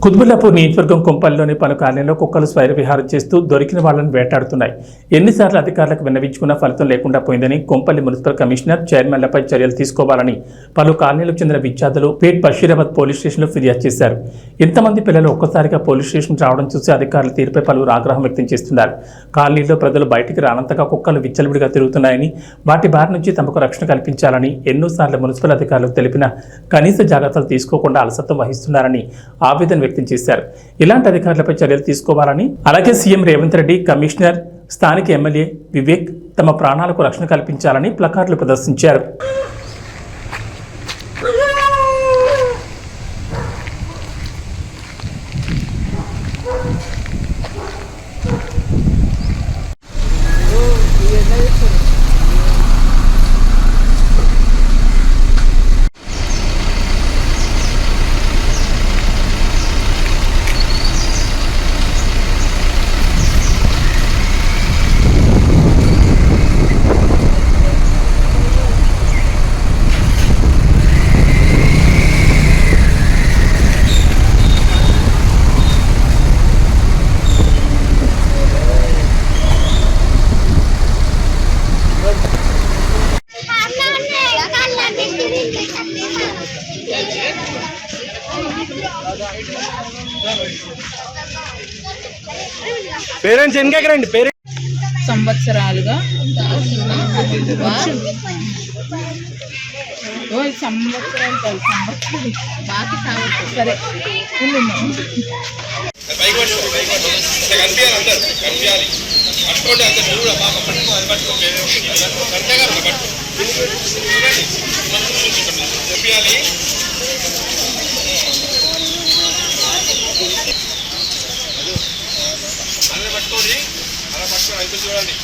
కుత్బుల్లాపూర్ నియోజకవర్గం కొంపల్లిలోని పలు కాలనీల్లో కుక్కలు స్వైర విహారం చేస్తూ దొరికిన వాళ్లను వేటాడుతున్నాయి. ఎన్నిసార్లు అధికారులకు విన్నవించుకున్నా ఫలితం లేకుండా పోయిందని కొంపల్లి మున్సిపల్ కమిషనర్ చైర్మన్లపై చర్యలు తీసుకోవాలని పలు కాలనీలకు చెందిన విద్యార్థులు పేట్ బషీరాబాద్ పోలీస్ స్టేషన్లో ఫిర్యాదు చేశారు. ఇంతమంది పిల్లలు ఒక్కసారిగా పోలీస్ స్టేషన్ రావడం చూసి అధికారుల తీరుపై పలువురు ఆగ్రహం వ్యక్తం చేస్తున్నారు. కాలనీలో ప్రజలు బయటికి రానంతగా కుక్కలు విచ్చలవిడిగా తిరుగుతున్నాయని, వాటి బారి నుంచి తమకు రక్షణ కల్పించాలని ఎన్నోసార్లు మున్సిపల్ అధికారులకు తెలిపినా కనీస జాగ్రత్తలు తీసుకోకుండా అలసత్వం వహిస్తున్నారని ఆవేదన వ్యక్తం చేశారు. ఇలాంటి అధికారులపై చర్యలు తీసుకోవాలని, అలాగే సీఎం రేవంత్ రెడ్డి, కమిషనర్, స్థానిక ఎమ్మెల్యే వివేక్ తమ ప్రాణాలకు రక్షణ కల్పించాలని ప్లకార్డులు ప్రదర్శించారు. పేరెంట్స్ వెనకకి రండి. సంవత్సరాలుగా సరే చూడండి